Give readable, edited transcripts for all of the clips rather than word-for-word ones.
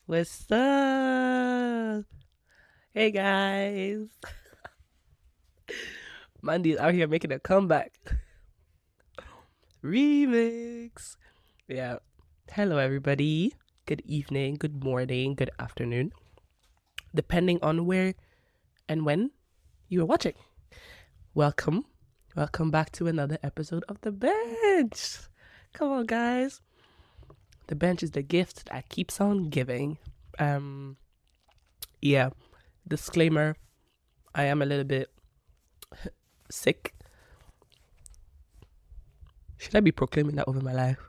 What's up? Hey guys. Mandy's out here making a comeback. Remix. Yeah. Hello everybody. Good evening, good morning, good afternoon. Depending on where and when you are watching. Welcome. Welcome back to another episode of The Bench. Come on guys. The bench is the gift that keeps on giving. Um yeah. Disclaimer, I am a little bit sick. Should I be proclaiming that over my life?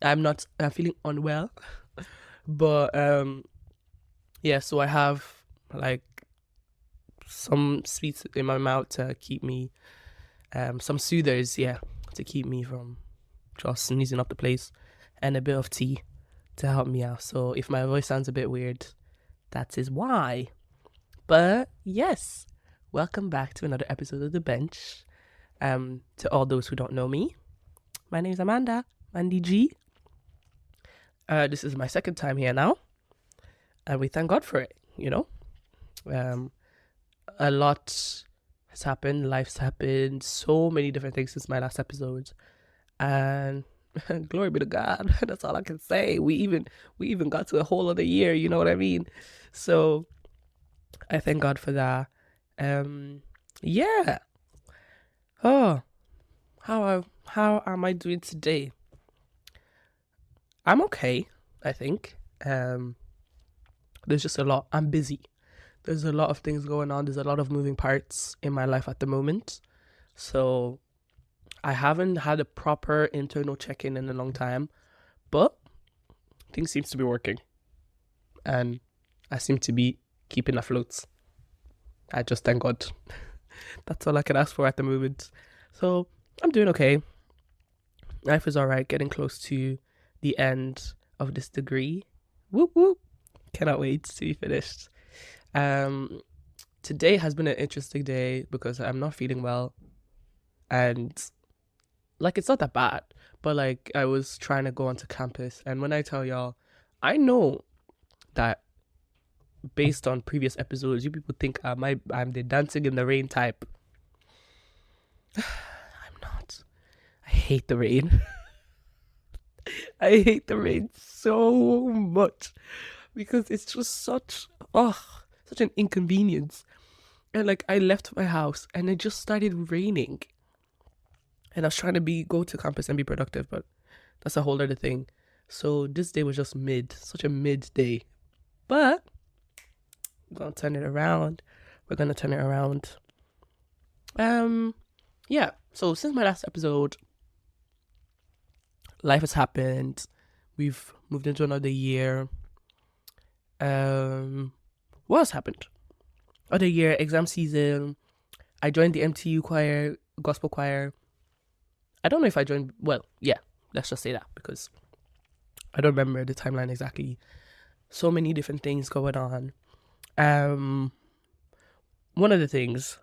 I'm feeling unwell. But yeah, so I have like some sweets in my mouth to keep me some soothers, yeah, to keep me from just sneezing up the place, and a bit of tea to help me out. So if my voice sounds a bit weird, that is why. But yes, welcome back to another episode of The Bench. To all those who don't know me, my name is Amanda, Mandy G. This is my second time here now, and we thank God for it. Um, a lot has happened. Life's happened. So many different things since my last episode, and glory be to God. That's all I can say. We even got to a whole other year. You know what I mean? So I thank God for that. Yeah. Oh, how am I doing today? I'm okay. I think. There's just a lot. I'm busy. There's a lot of things going on. There's a lot of moving parts in my life at the moment. So I haven't had a proper internal check-in in a long time, but things seems to be working, and I seem to be keeping afloat. I just thank God. That's all I can ask for at the moment. So I'm doing okay. Life is all right. Getting close to the end of this degree. Whoop whoop. Cannot wait to be finished. Um, Today has been an interesting day because I'm not feeling well, and like it's not that bad, but like I was trying to go onto campus, and when I tell y'all, I know that based on previous episodes, you people think I'm the dancing in the rain type. I'm not. I hate the rain. I hate the rain so much because it's just such an inconvenience. And like I left my house and it just started raining, and I was trying to go to campus and be productive, but that's a whole other thing. So this day was just such a mid day. But we're gonna turn it around. We're gonna turn it around. Um, yeah. So since my last episode, life has happened. We've moved into another year. What has happened? Other year, exam season. I joined the MTU choir, gospel choir. I don't know if I joined. Well, yeah. Let's just say that because I don't remember the timeline exactly. So many different things going on. Um, one of the things,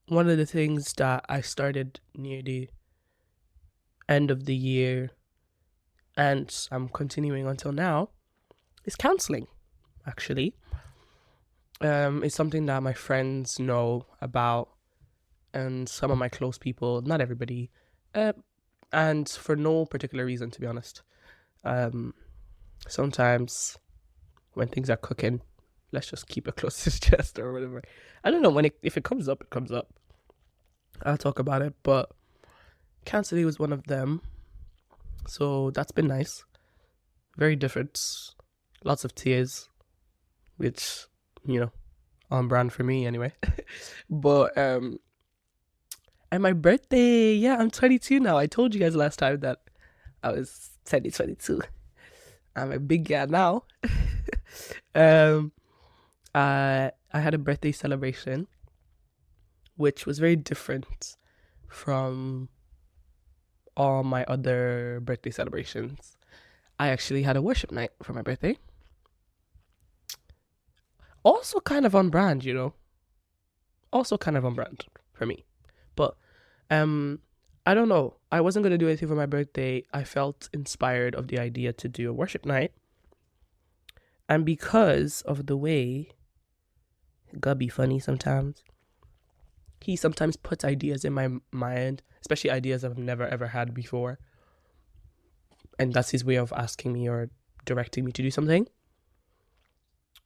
one of the things that I started near the end of the year, and I'm continuing until now, is counseling. Actually, it's something that my friends know about, and some of my close people. Not everybody, uh, and for no particular reason, to be honest. Um, Sometimes when things are cooking, let's just keep it close to his chest or whatever. I don't know if it comes up, it comes up. I'll talk about it, but counseling was one of them, so that's been nice. Very different, lots of tears, which on brand for me anyway. But and my birthday, yeah, I'm 22 now. I told you guys last time that I was 22. I'm a big guy now. um, I had a birthday celebration, which was very different from all my other birthday celebrations. I actually had a worship night for my birthday. Also kind of on brand, Also kind of on brand for me. But um I don't know. I wasn't going to do anything for my birthday. I felt inspired of the idea to do a worship night. And because of the way God be funny sometimes, he sometimes puts ideas in my mind, especially ideas I've never ever had before. And that's his way of asking me or directing me to do something.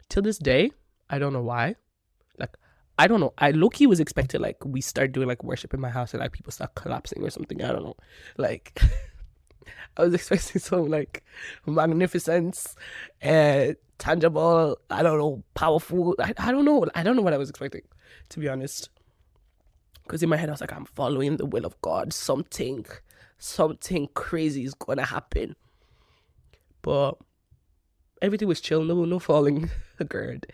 Till this day, I don't know why. Like, I don't know. I low-key was expecting, like, we start doing, like, worship in my house and, like, people start collapsing or something. I don't know. Like, I was expecting some, like, magnificence, tangible, I don't know, powerful. I don't know. I don't know what I was expecting, to be honest. Because in my head, I was like, I'm following the will of God. Something crazy is going to happen. But everything was chill. No falling. Good.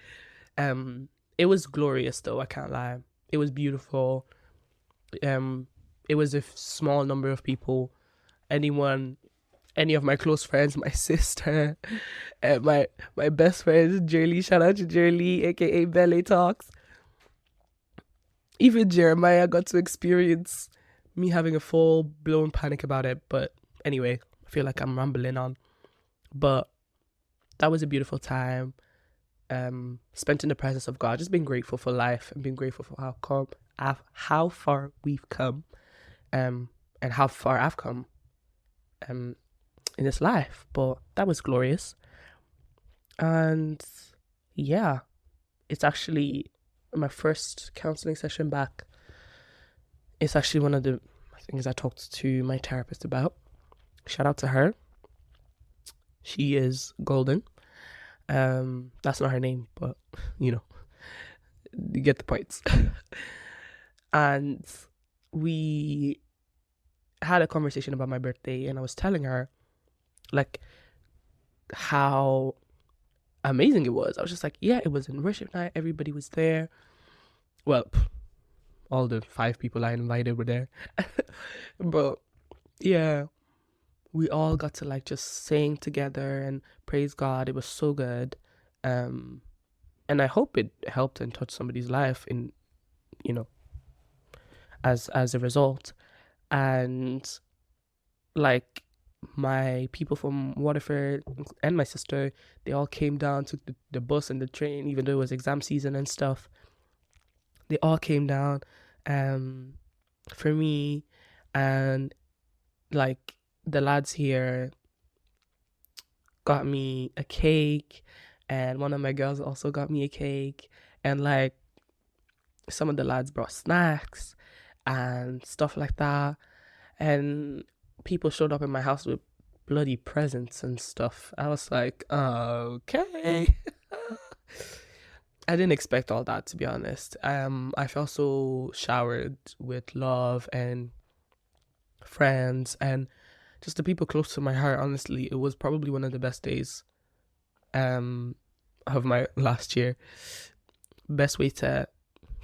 It was glorious though, I can't lie. It was beautiful. It was a small number of people. Any of my close friends, my sister, my best friend Jerly. Shout out to Jerly, aka Belly Talks. Even Jeremiah got to experience me having a full blown panic about it. But anyway, I feel like I'm rambling on. But that was a beautiful time. Spent in the presence of God, just being grateful for life and being grateful for how far we've come, and how far I've come, in this life. But that was glorious, and yeah, it's actually my first counseling session back. It's actually one of the things I talked to my therapist about. Shout out to her. She is golden. That's not her name, but you get the points. And we had a conversation about my birthday, and I was telling her, like, how amazing it was. I was just like, yeah, it was in worship night. Everybody was there. Well, all the 5 people I invited were there. But yeah, we all got to, like, just sing together and praise God. It was so good. And I hope it helped and touched somebody's life in, as a result. And like, my people from Waterford and my sister, they all came down, took the bus and the train, even though it was exam season and stuff. They all came down for me, and like, the lads here got me a cake, and one of my girls also got me a cake, and like, some of the lads brought snacks and stuff like that, and people showed up in my house with bloody presents and stuff. I was like, okay. I didn't expect all that, to be honest. I felt so showered with love and friends and just the people close to my heart. Honestly, it was probably one of the best days of my last year. Best way to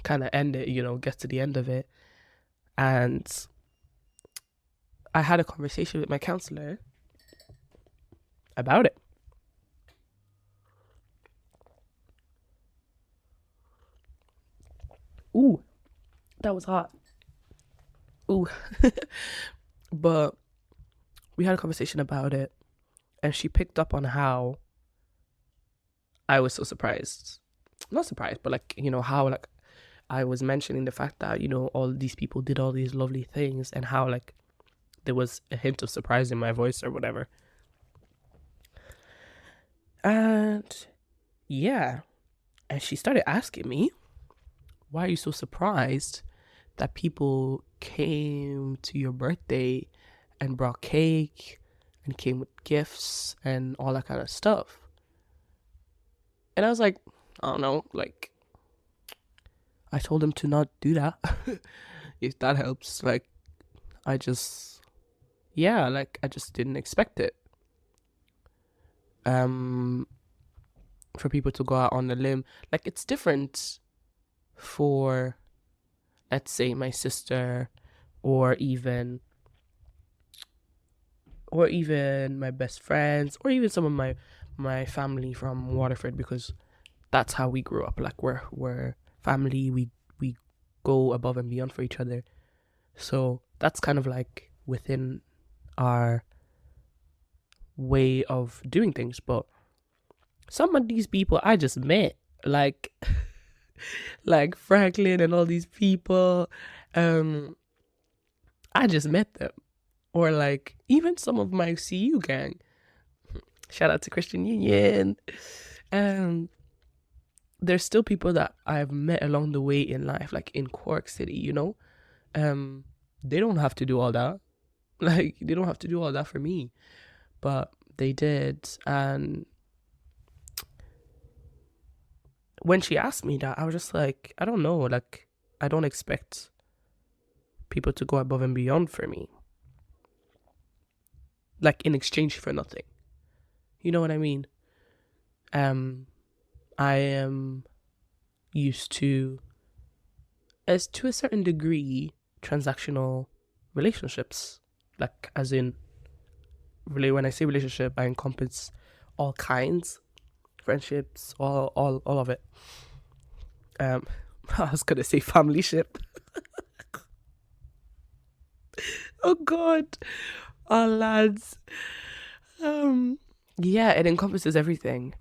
kind of end it, get to the end of it. And I had a conversation with my counselor about it. Ooh, that was hot. Ooh. But we had a conversation about it, and she picked up on how I was so surprised. Not surprised, but like, how, like, I was mentioning the fact that, all these people did all these lovely things, and how, like, there was a hint of surprise in my voice or whatever. And yeah, and she started asking me, why are you so surprised that people came to your birthday and brought cake and came with gifts and all that kind of stuff? And I was like, I don't know, like, I told him to not do that. If that helps. Like, I just didn't expect it. For people to go out on a limb. Like, it's different for, let's say, my sister, or even my best friends, or even some of my family from Waterford, because that's how we grew up. Like, we're family. We go above and beyond for each other. So that's kind of like within our way of doing things. But some of these people I just met, like like Franklin and all these people, um, I just met them. Or like even some of my CU gang. Shout out to Christian Union. Um, there's still people that I've met along the way in life, like in Cork City, you know? Um, they don't have to do all that. Like they don't have to do all that for me. But they did. And when she asked me that, I was just like, I don't know, like I don't expect people to go above and beyond for me. Like in exchange for nothing. You know what I mean? I am used to, as to a certain degree, transactional relationships. Like as in, really, when I say relationship, I encompass all kinds, friendships, all of it. Um, I was gonna say family ship. Oh God, oh lads. Um, yeah, it encompasses everything.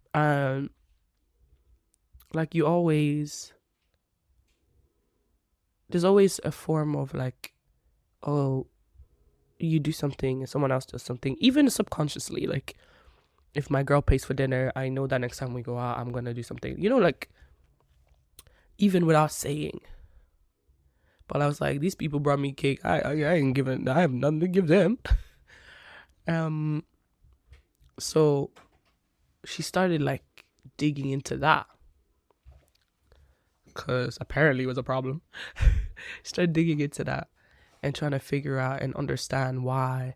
Like you always, there's always a form of like, oh, you do something and someone else does something, even subconsciously. Like if my girl pays for dinner, I know that next time we go out, I'm gonna do something. You know, like even without saying. But I was like, these people brought me cake. I ain't giving. I have nothing to give them. Um. So she started like digging into that because apparently it was a problem. She started digging into that and trying to figure out and understand why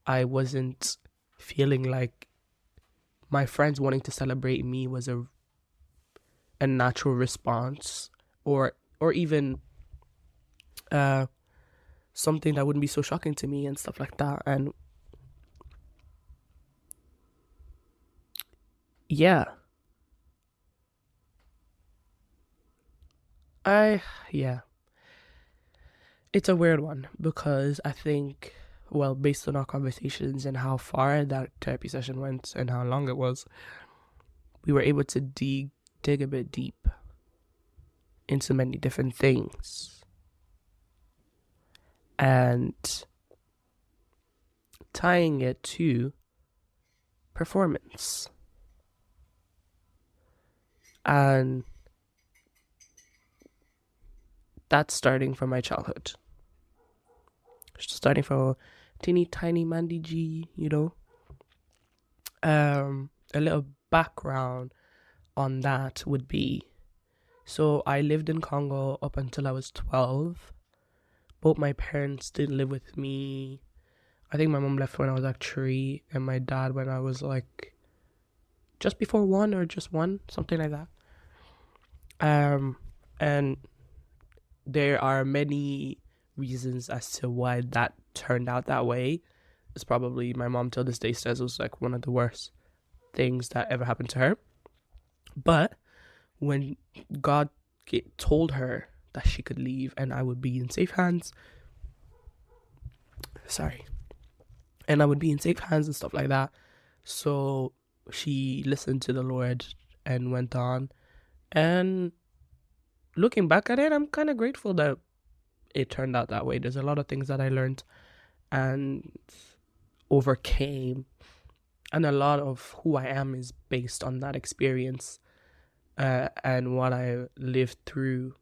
I wasn't feeling like my friends wanting to celebrate me was a natural response, or even uh something that wouldn't be so shocking to me and stuff like that. And yeah, I yeah, it's a weird one because I think, well, based on our conversations and how far that therapy session went and how long it was, we were able to dig a bit deep into many different things. And tying it to performance. And that's starting from my childhood. Starting from teeny tiny Mandy G, you know. A little background on that would be, so I lived in Congo up until I was 12. Both my parents didn't live with me. I think my mom left when I was like 3 and my dad when I was like just before 1 or just 1, something like that. And there are many reasons as to why that turned out that way. It's probably, my mom till this day says, it was like one of the worst things that ever happened to her. But when God told her that she could leave and I would be in safe hands, and I would be in safe hands and stuff like that. So she listened to the Lord and went on. And looking back at it, I'm kind of grateful that it turned out that way. There's a lot of things that I learned and overcame, and a lot of who I am is based on that experience and what I lived through,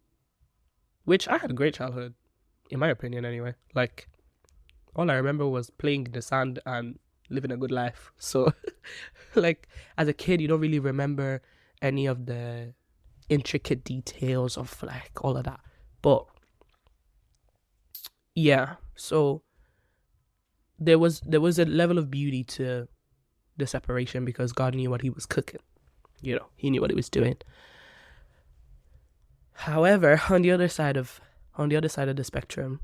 which I had a great childhood, in my opinion anyway. Like, all I remember was playing in the sand and living a good life. So, like, as a kid, you don't really remember any of the intricate details of, like, all of that. But, yeah, so there was a level of beauty to the separation because God knew what he was cooking. You know, he knew what he was doing. However, on the other side of the spectrum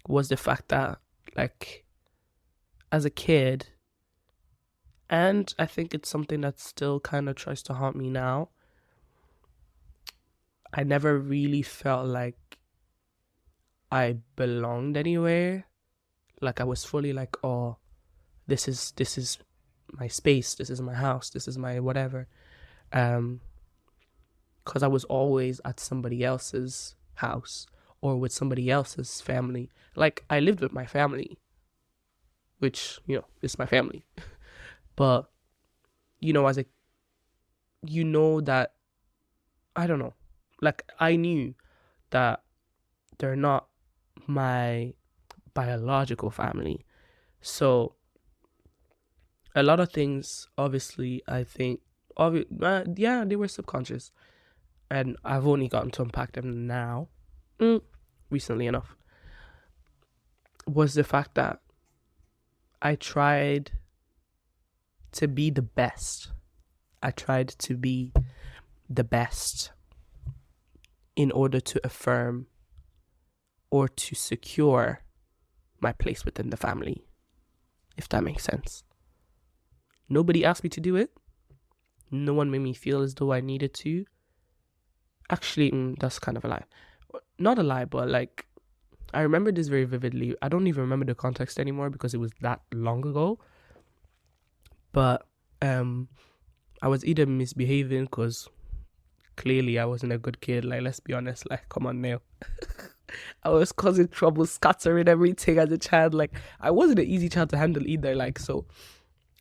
was the fact that, like, as a kid, and I think it's something that still kind of tries to haunt me now, I never really felt like I belonged anywhere. Like I was fully like, oh, this is my space, this is my house, this is my whatever. Um, because I was always at somebody else's house or with somebody else's family. Like I lived with my family, which is my family. But as a that I don't know, like I knew that they're not my biological family. So a lot of things, obviously, I think, yeah, they were subconscious, and I've only gotten to unpack them now, recently enough. Was the fact that I tried to be the best. I tried to be the best in order to affirm or to secure my place within the family, if that makes sense. Nobody asked me to do it. No one made me feel as though I needed to. Actually, that's kind of a lie. Not a lie, but like, I remember this very vividly. I don't even remember the context anymore because it was that long ago. But I was either misbehaving because clearly I wasn't a good kid. Like, let's be honest. Like, come on now. I was causing trouble, scattering everything as a child. Like, I wasn't an easy child to handle either. Like, so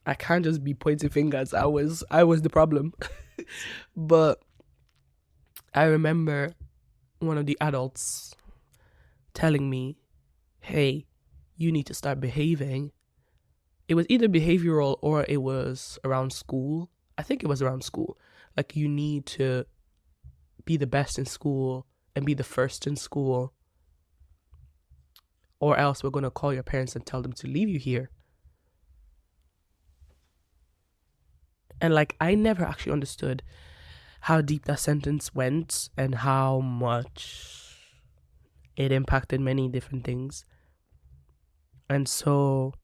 I can't just be pointing fingers. I was the problem. But I remember one of the adults telling me, hey, you need to start behaving. It was either behavioral or it was around school. I think it was around school. Like, you need to be the best in school and be the first in school, or else we're going to call your parents and tell them to leave you here. And like, I never actually understood how deep that sentence went and how much it impacted many different things. And so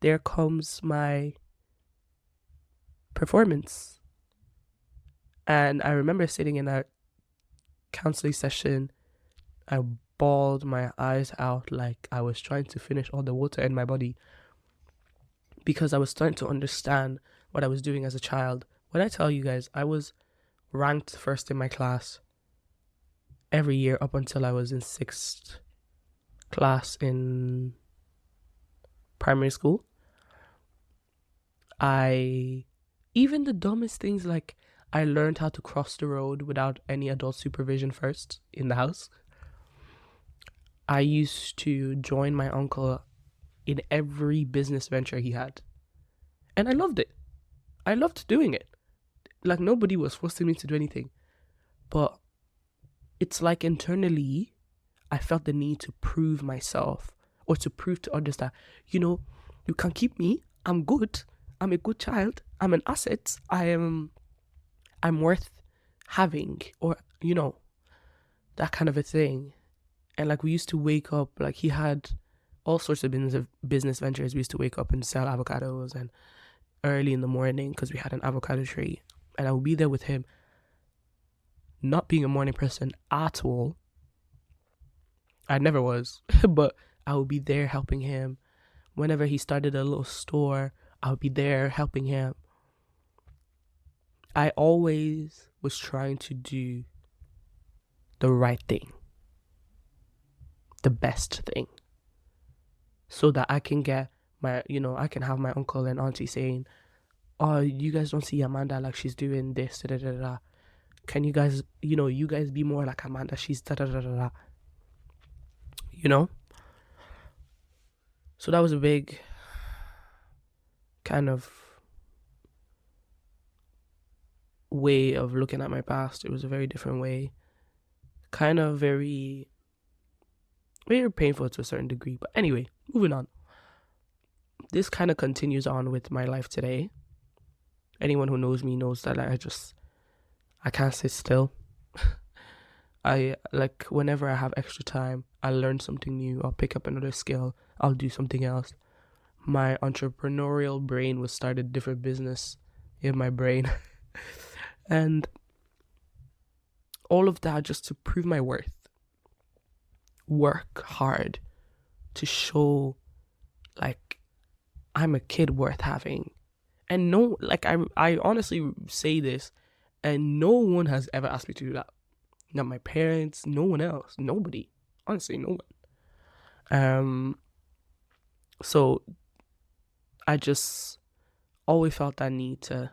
there comes my performance. And I remember sitting in a counseling session, I bawled my eyes out like I was trying to finish all the water in my body because I was starting to understand what I was doing as a child. When I tell you guys, I was ranked first in my class every year up until I was in 6th class in primary school. Even the dumbest things, like I learned how to cross the road without any adult supervision first in the house. I used to join my uncle in every business venture he had. And I loved it. I loved doing it. Like, nobody was forcing me to do anything. But it's like internally, I felt the need to prove myself or to prove to others that, you can keep me. I'm good. I'm a good child. I'm an asset. I'm worth having, or, that kind of a thing. And like, we used to wake up, like he had all sorts of business ventures. We used to wake up and sell avocados and early in the morning because we had an avocado tree. And I would be there with him, not being a morning person at all. I never was, but I would be there helping him. Whenever he started a little store, I would be there helping him. I always was trying to do the right thing, the best thing, so that I can get I can have my uncle and auntie saying, oh, you guys don't see Amanda, like she's doing this, da da da da. Can you guys, you guys be more like Amanda, she's da da da da da. So that was a big kind of way of looking at my past. It was a very different way, kind of very, very painful to a certain degree. But anyway, moving on. This kind of continues on with my life today. Anyone who knows me knows that I can't sit still. I like, whenever I have extra time, I'll learn something new. I'll pick up another skill. I'll do something else. My entrepreneurial brain will start a different business in my brain. And all of that just to prove my worth. work hard to show like I'm a kid worth having. And no, like I honestly say this, and no one has ever asked me to do that. Not my parents, no one else, nobody. Honestly, no one. So I just always felt that need to.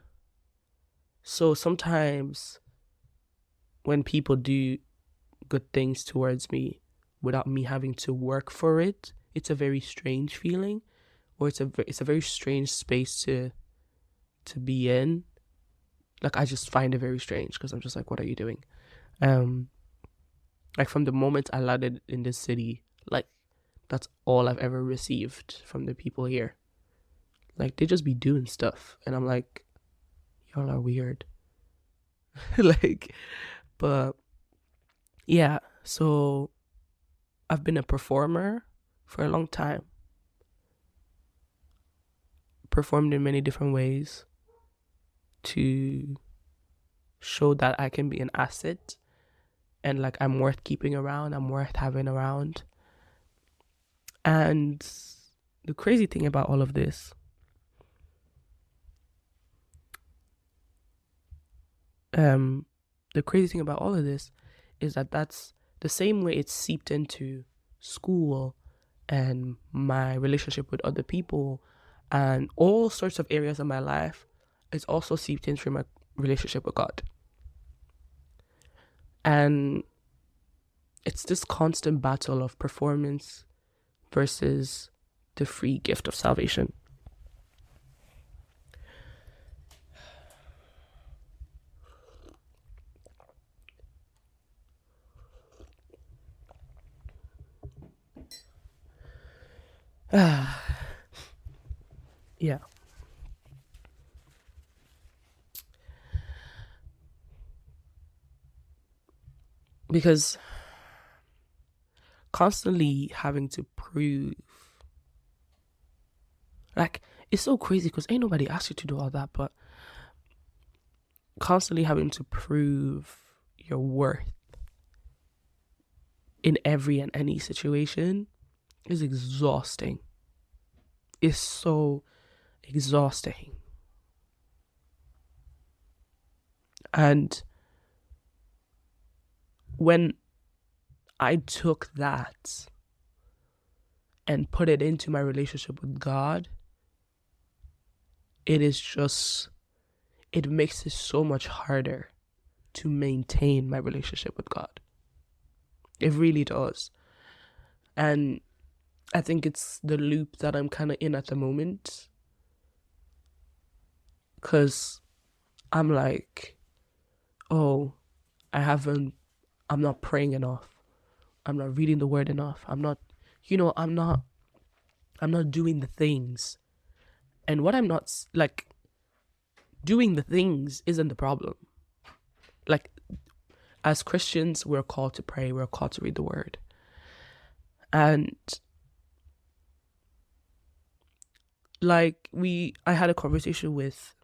So sometimes when people do good things towards me without me having to work for it, it's a very strange feeling, or it's a very strange space to be in. Like I just find it very strange because I'm just like, what are you doing? Like from the moment I landed in this city, like that's all I've ever received from the people here. Like they just be doing stuff, and I'm like, y'all are weird. Like, but yeah. So I've been a performer for a long time. Performed in many different ways to show that I can be an asset and like I'm worth keeping around, I'm worth having around. And the crazy thing about all of this, the crazy thing about all of this is that that's the same way it's seeped into school and my relationship with other people and all sorts of areas of my life. It's also seeped into my relationship with God. And it's this constant battle of performance versus the free gift of salvation. Yeah. Because constantly having to prove, like, it's so crazy because ain't nobody asked you to do all that, but constantly having to prove your worth in every and any situation is exhausting. It's so exhausting. And when I took that and put it into my relationship with God, it makes it so much harder to maintain my relationship with God. It really does. And I think it's the loop that I'm kind of in at the moment. Because I'm like, oh, I'm not praying enough. I'm not reading the word enough. I'm not doing the things. And what I'm not, like, doing the things isn't the problem. Like, as Christians, we're called to pray. We're called to read the word. And like I had a conversation with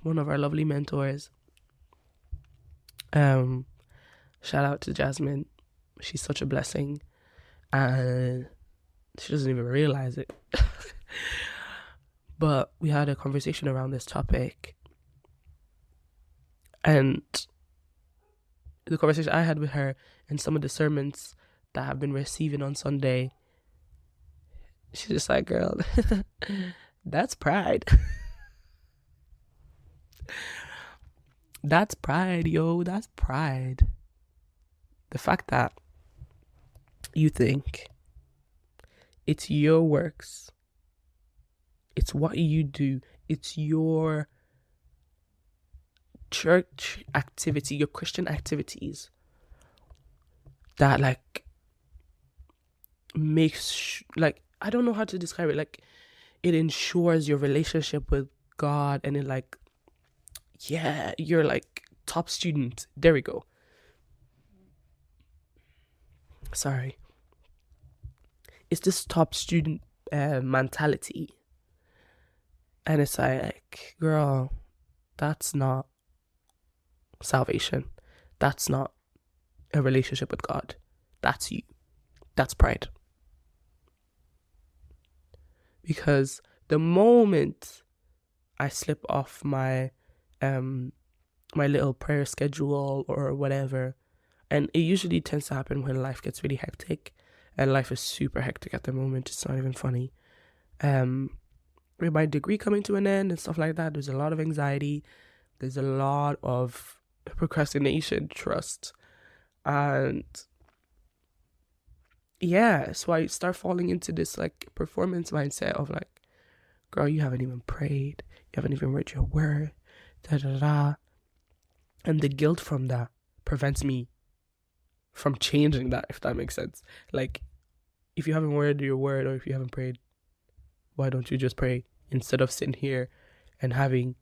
one of our lovely mentors. Shout out to Jasmine. She's such a blessing. And she doesn't even realize it. But we had a conversation around this topic. And the conversation I had with her and some of the sermons that I've been receiving on Sunday, she's just like, girl, that's pride. That's pride, yo. That's pride. The fact that you think it's your works, it's what you do, it's your church activity, your Christian activities that like makes like, I don't know how to describe it, like it ensures your relationship with God, and it like, yeah, you're like top student. There we go. Sorry. It's this top student mentality. And it's like, girl, that's not salvation. That's not a relationship with God. That's you. That's pride. Because the moment I slip off my my little prayer schedule or whatever, and it usually tends to happen when life gets really hectic, and life is super hectic at the moment. It's not even funny. With my degree coming to an end and stuff like that, there's a lot of anxiety. There's a lot of procrastination, trust, and yeah, so I start falling into this like performance mindset of like, girl, you haven't even prayed, you haven't even read your word, da da da, and the guilt from that prevents me from changing that, if that makes sense. Like, if you haven't read your word or if you haven't prayed, why don't you just pray instead of sitting here and having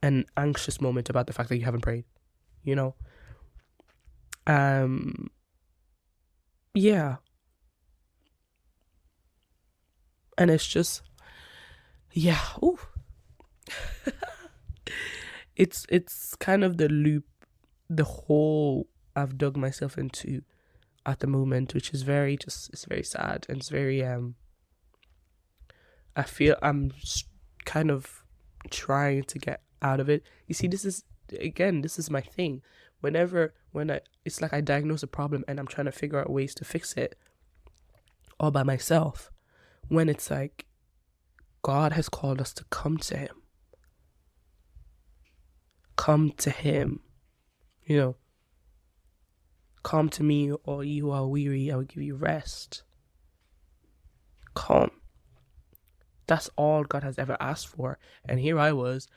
an anxious moment about the fact that you haven't prayed, you know? Yeah. And it's just, yeah, ooh. It's kind of the loop, the hole I've dug myself into at the moment, which is it's very sad, and it's very I feel I'm kind of trying to get out of it. You see, this is my thing. It's like I diagnose a problem and I'm trying to figure out ways to fix it all by myself. When it's like God has called us to come to Him. Come to Him. You know, come to me, all you who are weary, I will give you rest. Come. That's all God has ever asked for. And here I was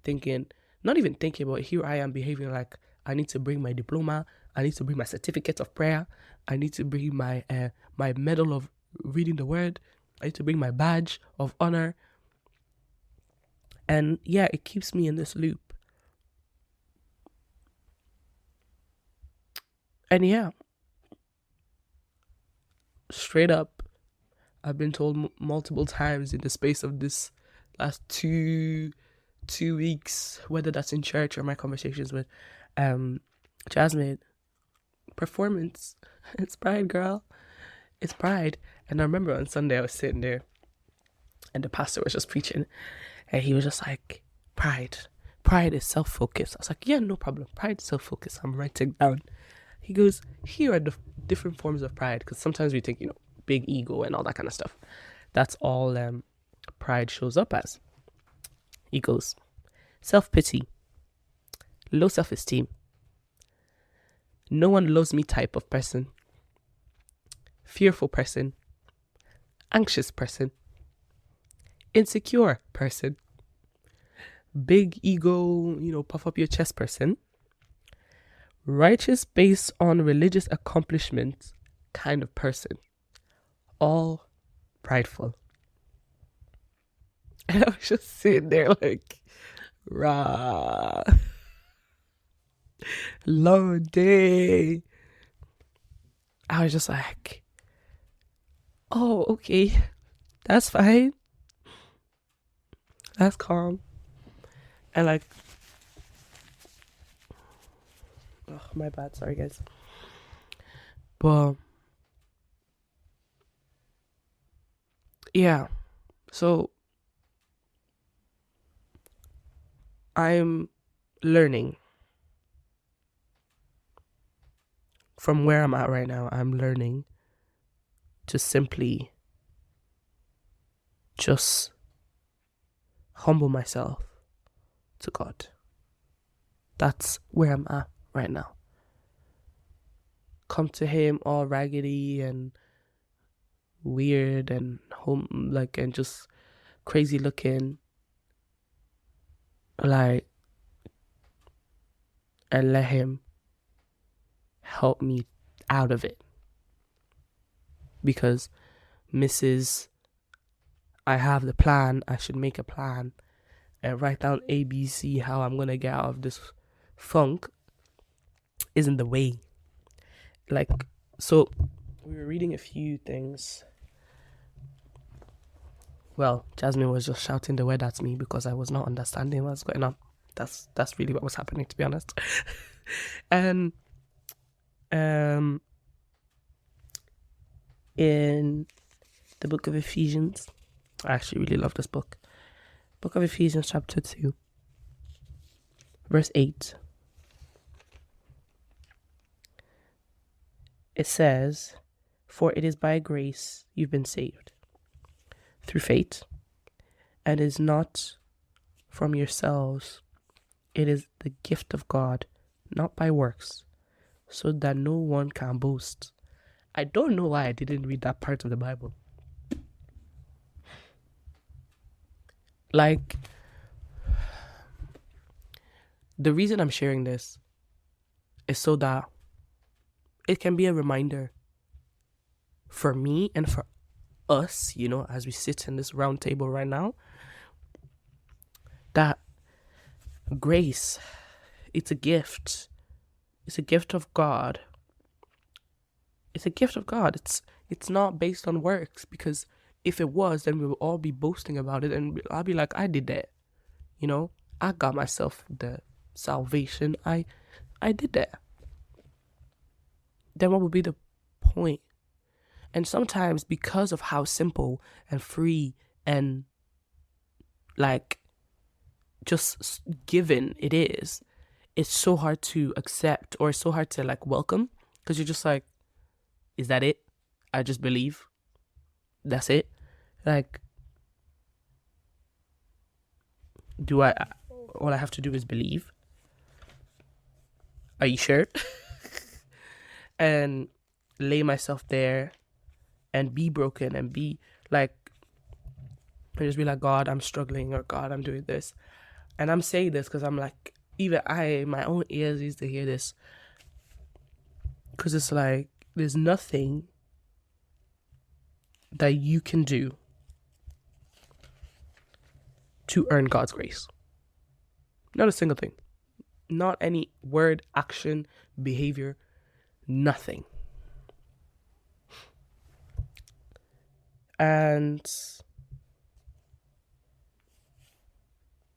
thinking, not even thinking, but here I am behaving like I need to bring my diploma, I need to bring my certificate of prayer, I need to bring my my medal of reading the word, I need to bring my badge of honor. And yeah, it keeps me in this loop. And yeah, straight up, I've been told multiple times in the space of this last 2 weeks, whether that's in church or my conversations with Jasmine, performance, it's pride, girl, it's pride. And I remember on Sunday I was sitting there and the pastor was just preaching and he was just like, pride is self-focus. I was like, yeah, no problem, pride is self-focus. I'm writing down. He goes, here are the different forms of pride, because sometimes we think, big ego and all that kind of stuff. That's all pride shows up as. He goes, self-pity, low self-esteem, no one loves me type of person, fearful person, anxious person, insecure person, big ego, puff up your chest person, righteous based on religious accomplishment kind of person, all prideful. And I was just sitting there like, rah, Lordy. I was just like, oh, okay, that's fine, that's calm. And like, oh, my bad, sorry guys. But yeah, so I'm learning from where I'm at right now. I'm learning to simply just humble myself to God. That's where I'm at right now. Come to Him all raggedy and weird and and just crazy looking, like, and let Him help me out of it. Because I have the plan, I should make a plan and write down ABC, how I'm gonna get out of this funk, isn't the way. Like, so we were reading a few things. Well, Jasmine was just shouting the word at me because I was not understanding what's going on. That's really what was happening, to be honest. And in the book of Ephesians. I actually really love this book. Book of Ephesians chapter 2, verse 8. It says, "For it is by grace you've been saved, through faith, and it is not from yourselves. It is the gift of God, not by works, so that no one can boast." I don't know why I didn't read that part of the Bible. Like, the reason I'm sharing this is so that it can be a reminder for me and for us, as we sit in this round table right now, that grace, it's a gift. It's a gift of God. It's a gift of God. It's not based on works, because if it was, then we would all be boasting about it, and I'll be like, I did that. I got myself the salvation. I did that. Then what would be the point? And sometimes, because of how simple and free and like just given it is, it's so hard to accept, or it's so hard to like welcome, because you're just like, is that it? I just believe. That's it. Like, all I have to do is believe? Are you sure? And lay myself there and be broken and be like, and just be like, God, I'm struggling, or God, I'm doing this. And I'm saying this because I'm like, even my own ears used to hear this, because it's like, there's nothing that you can do to earn God's grace. Not a single thing. Not any word, action, behavior, nothing. And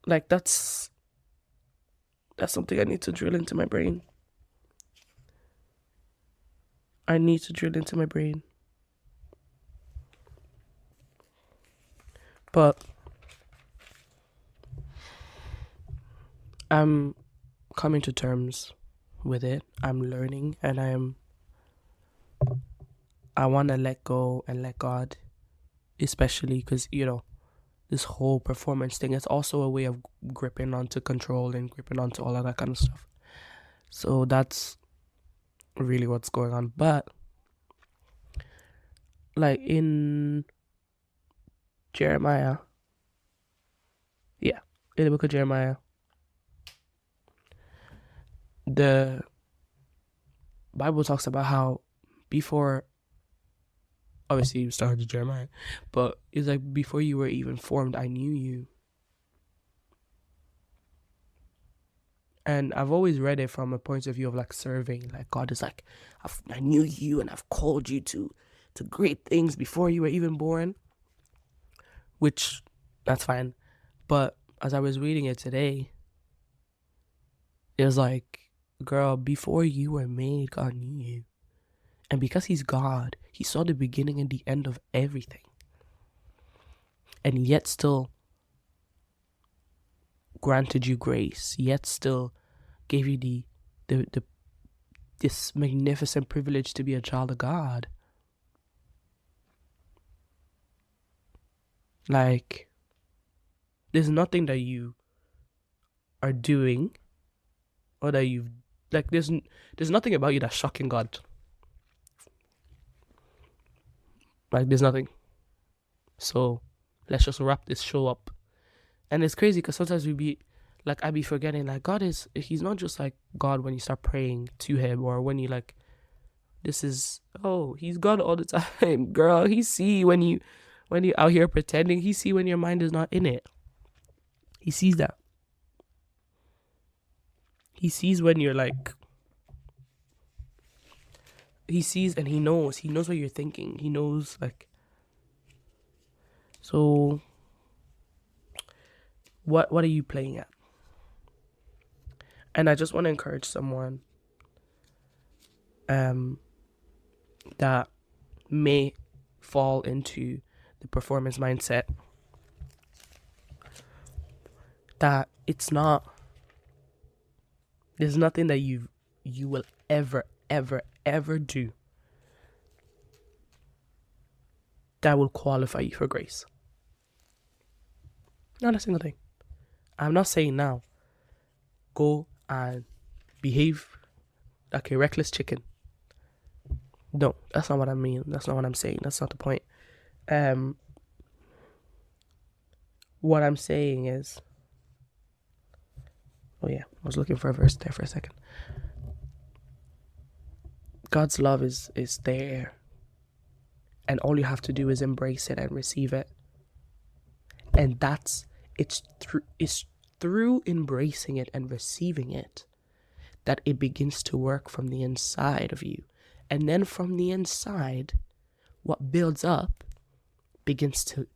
like, that's something I need to drill into my brain. I need to drill into my brain. But I'm coming to terms with it. I'm learning, and I want to let go and let God, especially because, this whole performance thing is also a way of gripping onto control and gripping onto all of that kind of stuff. So that's really what's going on. But like in Jeremiah, in the book of Jeremiah, the Bible talks about how before, obviously you started with Jeremiah, but it's like, before you were even formed, I knew you. And I've always read it from a point of view of like serving. Like, God is like, I knew you, and I've called you to great things before you were even born. Which, that's fine. But as I was reading it today, it was like, girl, before you were made, God knew you. And because he's God, he saw the beginning and the end of everything. And yet still granted you grace, yet still gave you this magnificent privilege to be a child of God. Like, there's nothing that you are doing, or that you've, like, there's nothing about you that's shocking God. Like, there's nothing. So let's just wrap this show up. And it's crazy because sometimes I be forgetting, like, he's not just like God when you start praying to him, or when you like, he's God all the time. Girl, he see when you out here pretending. He see when your mind is not in it. He sees that. He sees when you're like, he sees and he knows what you're thinking. He knows, like, so what are you playing at? And I just want to encourage someone that may fall into the performance mindset that there's nothing that you will ever do that will qualify you for grace. Not a single thing. I'm not saying now go and behave like a reckless chicken. No, that's not what I mean. That's not what I'm saying. That's not the point. What I'm saying is, oh yeah, I was looking for a verse there for a second. God's love is there, and all you have to do is embrace it and receive it. And it's through embracing it and receiving it that it begins to work from the inside of you. And then from the inside, what builds up begins to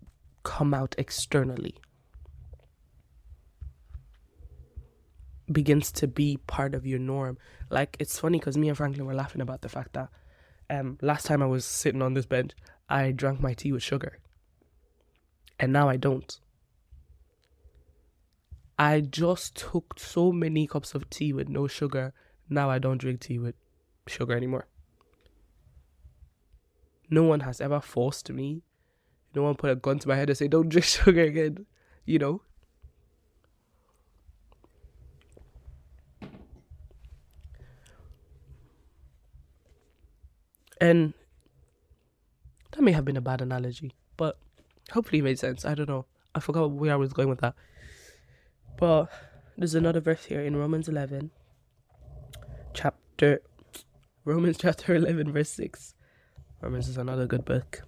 come out externally. Begins to be part of your norm. Like, it's funny because me and Franklin were laughing about the fact that last time I was sitting on this bench, I drank my tea with sugar. And now I don't. I just took so many cups of tea with no sugar. Now I don't drink tea with sugar anymore. No one has ever forced me. No one put a gun to my head and say, don't drink sugar again. You know? And that may have been a bad analogy, but hopefully it made sense. I don't know. I forgot where I was going with that. But there's another verse here in Romans chapter 11, verse 6. Romans is another good book.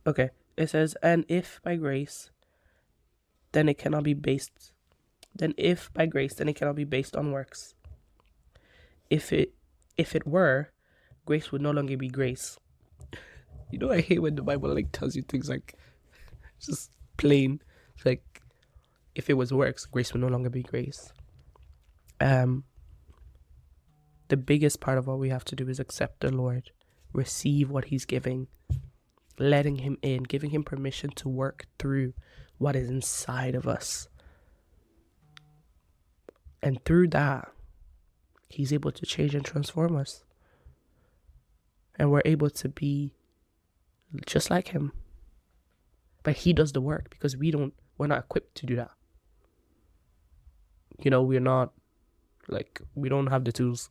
Okay, it says, and if by grace, then it cannot be based. Then if by grace, then it cannot be based on works. If it were, grace would no longer be grace. You know, I hate when the Bible tells you things just plain. It's if it was works, grace would no longer be grace. The biggest part of what we have to do is accept the Lord, receive what He's giving, letting Him in, giving Him permission to work through what is inside of us. And through that, He's able to change and transform us. And we're able to be just like Him. But He does the work because we're not equipped to do that. You know, we don't have the tools.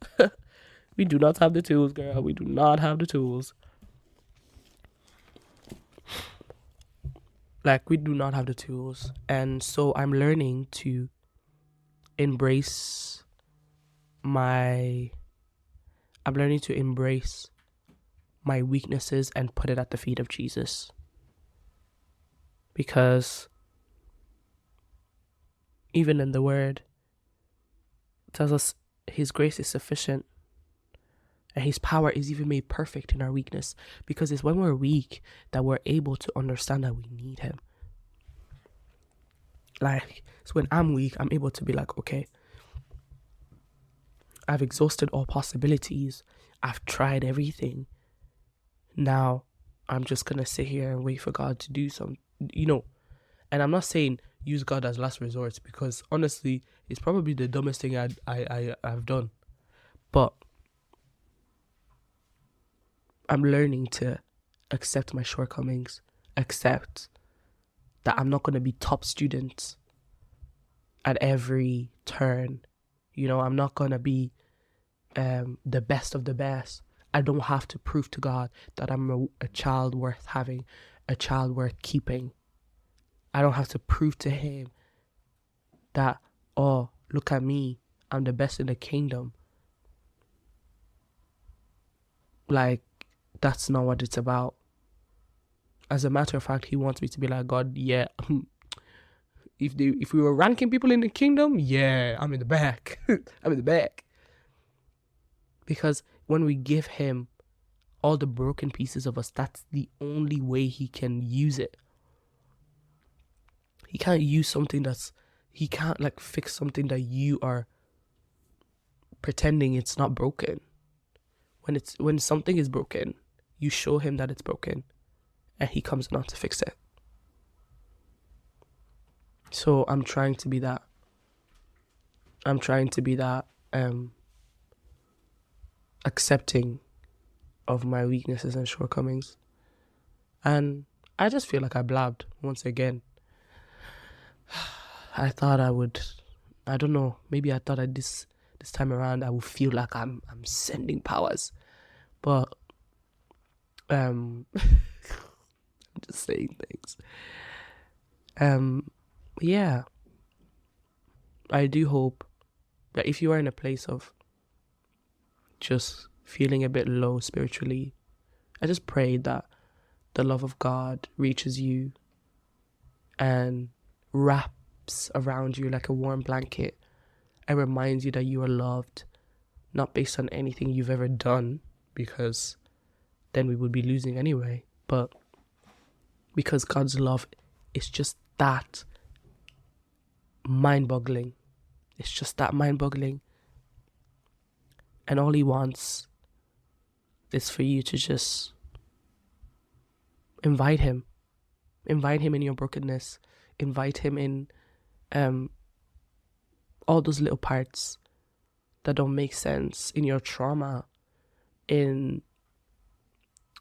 We do not have the tools, girl. We do not have the tools. We do not have the tools. And so I'm learning to embrace my weaknesses and put it at the feet of Jesus. Because even in the Word, it tells us His grace is sufficient and His power is even made perfect in our weakness. Because it's when we're weak that we're able to understand that we need Him. So when I'm weak, I'm able to be okay, I've exhausted all possibilities. I've tried everything. Now, I'm just going to sit here and wait for God to do something, And I'm not saying use God as last resort, because honestly, it's probably the dumbest thing I've done. But I'm learning to accept my shortcomings, accept that I'm not going to be top student at every turn. I'm not going to be the best of the best. I don't have to prove to God that I'm a child worth having, a child worth keeping. I don't have to prove to Him that, oh, look at me, I'm the best in the kingdom. That's not what it's about. As a matter of fact, He wants me to be like, God, yeah, if we were ranking people in the kingdom, yeah, I'm in the back. I'm in the back. Because when we give Him all the broken pieces of us, that's the only way He can use it. He can't use something that's, he can't like fix something that you are pretending it's not broken. When something is broken, you show him that it's broken, and he comes on to fix it. So I'm trying to be that. I'm trying to be that accepting of my weaknesses and shortcomings. And I just feel like I blabbed once again. I thought I would, I don't know, maybe I thought that this time around I would feel like I'm sending powers. But I'm just saying things. Yeah. I do hope that if you are in a place of just feeling a bit low spiritually, I just pray that the love of God reaches you and wraps around you like a warm blanket and reminds you that you are loved, not based on anything you've ever done, because then we would be losing anyway, but because God's love is just that mind-boggling. It's just that mind-boggling. And all he wants is for you to just invite him in your brokenness, invite him in all those little parts that don't make sense, in your trauma, in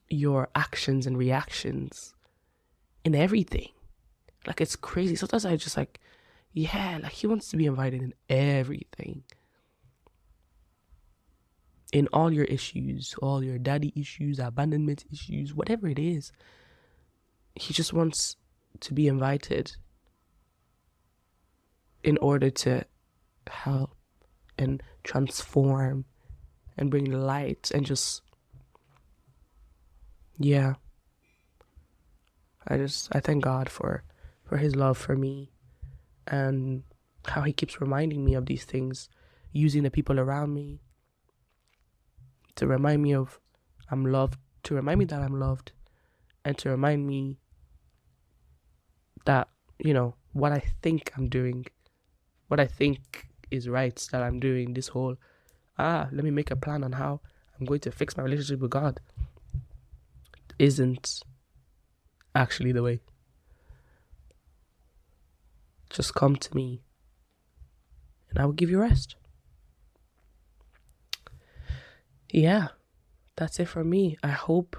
your actions and reactions, in everything. Like, it's crazy. Sometimes I just like, yeah, like he wants to be invited in everything. In all your issues, all your daddy issues, abandonment issues, whatever it is. He just wants to be invited in order to help and transform and bring light and just, yeah. I thank God for his love for me and how he keeps reminding me of these things, using the people around me to remind me of I'm loved, to remind me that I'm loved, and to remind me that, you know, what I think I'm doing, what I think is right that I'm doing, this whole, let me make a plan on how I'm going to fix my relationship with God, isn't actually the way. Just come to me and I will give you rest. Yeah, that's it for me. I hope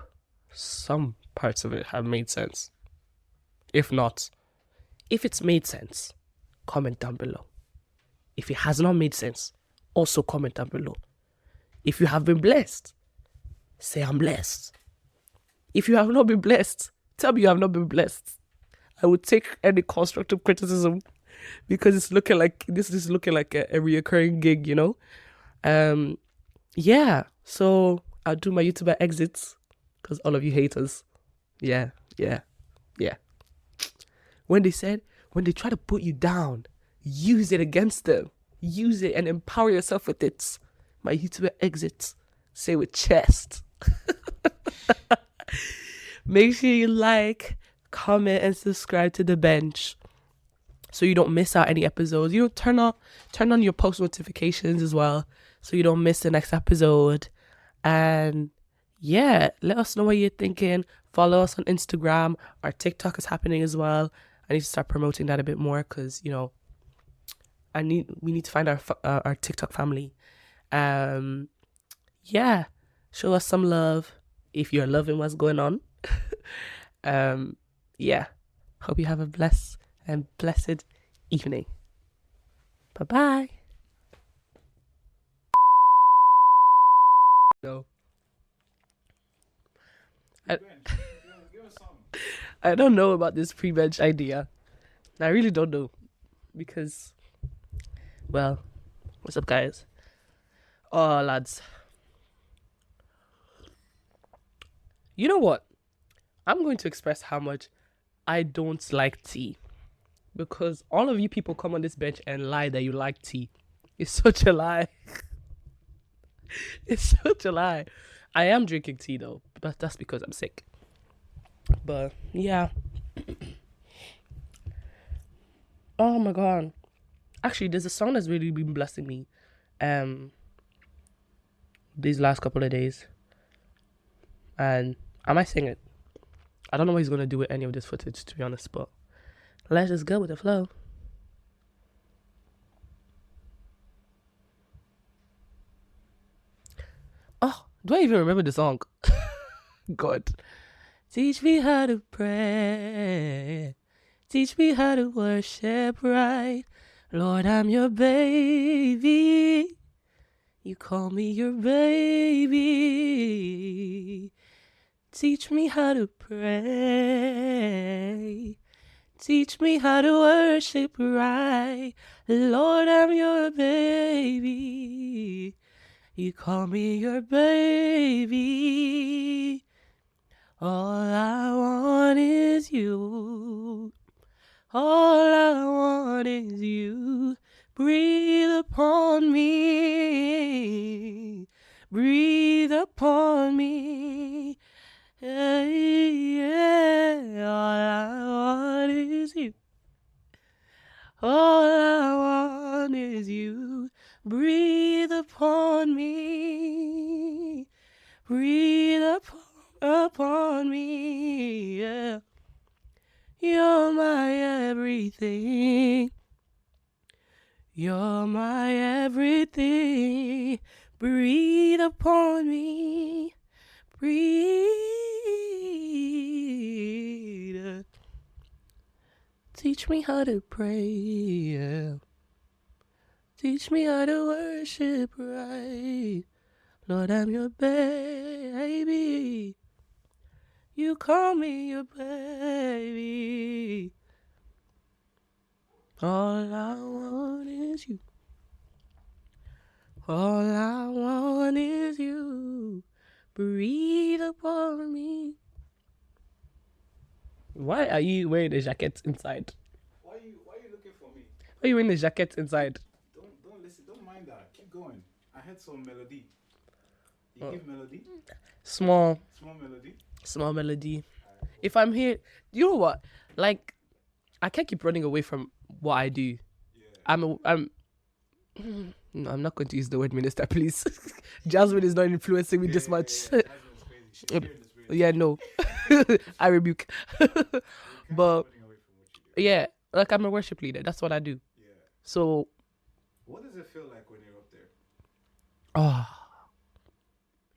some parts of it have made sense. If not, if it's made sense, comment down below. If it has not made sense, also comment down below. If you have been blessed, say I'm blessed. If you have not been blessed, tell me you have not been blessed. I would take any constructive criticism because it's looking like this is looking like a reoccurring gig, you know. Yeah. So I'll do my YouTuber exits because all of you haters. Yeah. When they try to put you down, use it against them. Use it and empower yourself with it. My YouTuber exits. Say with chest. Make sure you like, comment, and subscribe to The Bench so you don't miss out any episodes. You know, turn on your post notifications as well so you don't miss the next episode. And yeah, let us know what you're thinking. Follow us on Instagram. Our TikTok is happening as well. I need to start promoting that a bit more because, you know, we need to find our TikTok family. Yeah, show us some love if you're loving what's going on. Yeah, hope you have a blessed and blessed evening. Bye-bye. No. I don't know about this pre-bench idea. I really don't know because, well, what's up, guys? Oh, lads. You know what? I'm going to express how much I don't like tea because all of you people come on this bench and lie that you like tea. It's such a lie. It's such a lie. I am drinking tea though, but that's because I'm sick. But yeah. Oh my God. Actually, there's a song that's really been blessing me these last couple of days. And I might sing it. I don't know what he's going to do with any of this footage, to be honest, but let's just go with the flow. Oh, do I even remember the song? God. Teach me how to pray. Teach me how to worship right. Lord, I'm your baby. You call me your baby. Teach me how to pray. Teach me how to worship right. Lord, I'm your baby. You call me your baby. All I want is you. All I want is you. Breathe upon me. Breathe upon me. Yeah, yeah. All I want is you. All I want is you. Breathe upon me. Breathe upon me. Yeah. You're my everything. You're my everything. Breathe upon me. Breathe. Teach me how to pray. Yeah. Teach me how to worship right. Lord, I'm your baby. You call me your baby. All I want is you. All I want is you. Breathe upon me. Why are you wearing a jacket inside? Why are you looking for me? Why are you wearing a jacket inside? Don't listen. Don't mind that. Keep going. I heard some melody. You give melody? Small melody. Small melody. If I'm here, you know what? Like, I can't keep running away from what I do. Yeah. I'm. No, I'm not going to use the word minister, please. Jasmine is not influencing me this much. Jasmine's crazy. She's here in the spirit. Yeah, no. I rebuke. But yeah, like I'm a worship leader. That's what I do. Yeah. So, what does it feel like when you're up there?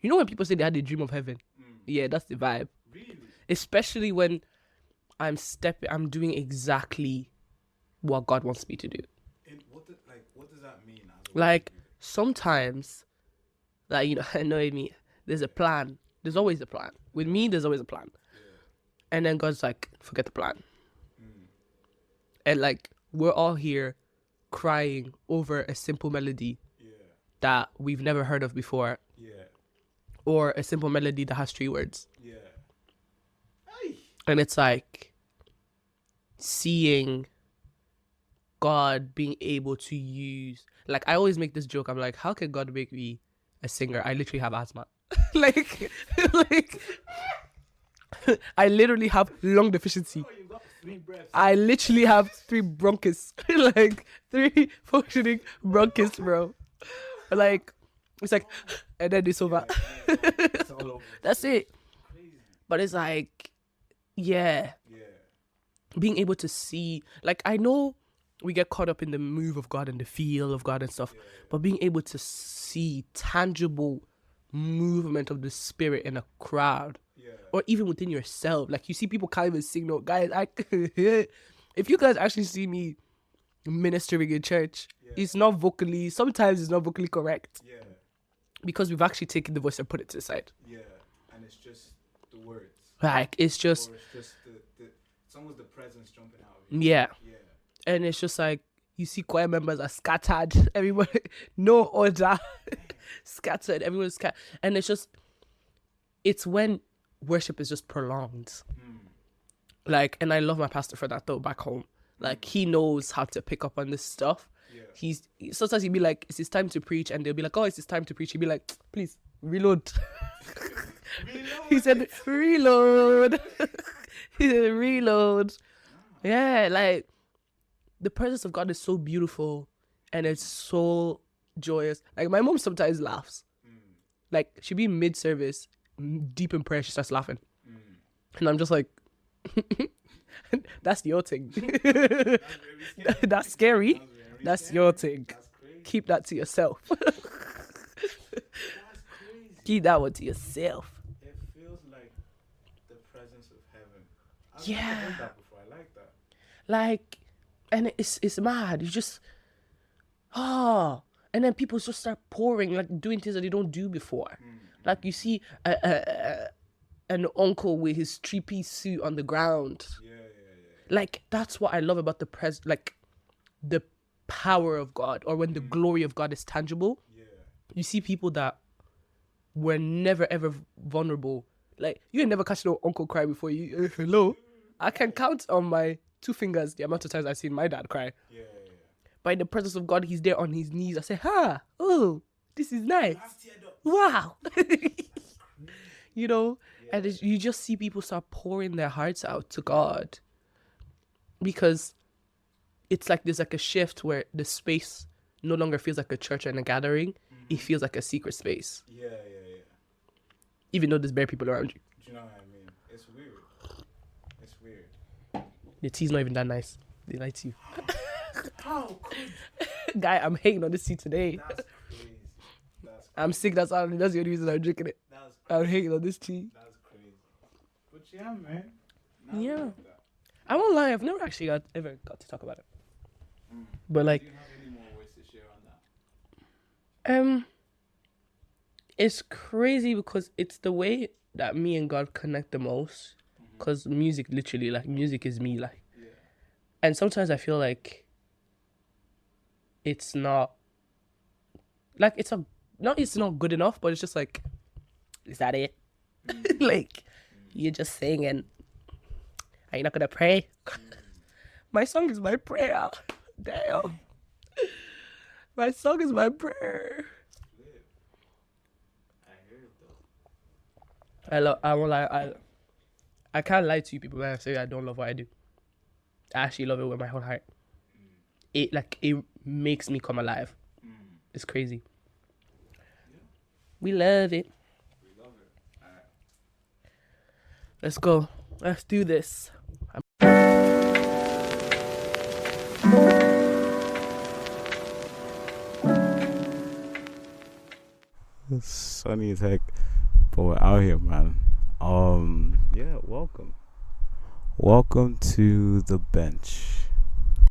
You know when people say they had a dream of heaven? Yeah, that's the vibe. Really? Especially when I'm doing exactly what God wants me to do. And what does that mean? Like sometimes, like I know what I mean. There's a plan. There's always a plan. With me, there's always a plan. Yeah. And then God's like, forget the plan. And like we're all here crying over a simple melody that we've never heard of before. Yeah. Or a simple melody that has 3 words. Yeah. Hey. And it's like seeing God being able to use, like I always make this joke. I'm like, how can God make me a singer? I literally have asthma. like I literally have lung deficiency. Oh, you got 3 breaths. I literally have 3 bronchus. Like 3 functioning bronchus, bro. Like it's like, and then it's over. It's all over. That's it. Crazy. But it's like, yeah, being able to see, like I know we get caught up in the move of God and the feel of God and stuff, but being able to see tangible movement of the Spirit in a crowd, or even within yourself, like you see people can't even sing. No, guys, if you guys actually see me ministering in church, it's not vocally. Sometimes it's not vocally correct. Yeah. Because we've actually taken the voice and put it to the side. Yeah, and it's just the words. Like it's just. Or it's just it's almost the presence jumping out of you. Yeah. Yeah. And it's just like you see choir members are scattered. Everybody, no order, scattered. Everyone's scattered, and it's when worship is just prolonged. Like, and I love my pastor for that though. Back home, like he knows how to pick up on this stuff. Yeah. Sometimes he'd be like, "It's time to preach," and they'll be like, "Oh, it's time to preach." He'd be like, "Please reload." He said, "Reload." He said, "Reload." Yeah, like the presence of God is so beautiful. and it's so joyous. Like my mom sometimes laughs. Like she'll be mid service, deep in prayer, she starts laughing, and I'm just like, that's your thing. That's scary. That's your thing. Keep that to yourself. That's crazy. Keep that one to yourself. It feels like the presence of heaven. I've Yeah. never heard that before. I like that. Like, and it's mad. You just and then people just start pouring, like doing things that they don't do before. Like you see an uncle with his 3-piece suit on the ground. Yeah. Like that's what I love about like the power of God, or when the glory of God is tangible. Yeah. You see people that were never ever vulnerable. Like you ain't never catch no uncle cry before. You hello, I can count on my 2 fingers the amount of times I've seen my dad cry. Yeah. But in the presence of God, he's there on his knees. I say, oh, this is nice. Wow. You know, and you just see people start pouring their hearts out to God, because it's like there's like a shift where the space no longer feels like a church and a gathering. It feels like a secret space. Yeah. Even though there's bare people around you. Do you know what I mean? It's weird. The tea's not even that nice. They lie to you. How could Guy, I'm hating on this tea today. That's crazy. I'm sick, that's the only reason I'm drinking it. That's I'm hating on this tea. That's crazy. But yeah, man. Yeah. Like that. I won't lie, I've never actually ever got to talk about it. But like, Do you have any more ways to share on that? it's crazy because it's the way that me and God connect the most. Because music, literally, like music is me, like. Yeah. And sometimes I feel like it's not, like it's not good enough, but it's just like, is that it? Like, you're just singing. Are you not gonna pray? My song is my prayer. Damn. My song is my prayer. I hear it though. I won't lie. I can't lie to you people when I say I don't love what I do. I actually love it with my whole heart. It makes me come alive. It's crazy. Yeah. We love it. We love it. Alright. Let's go. Let's do this. It's sunny as heck, but we're out here, man. Yeah, welcome to the bench.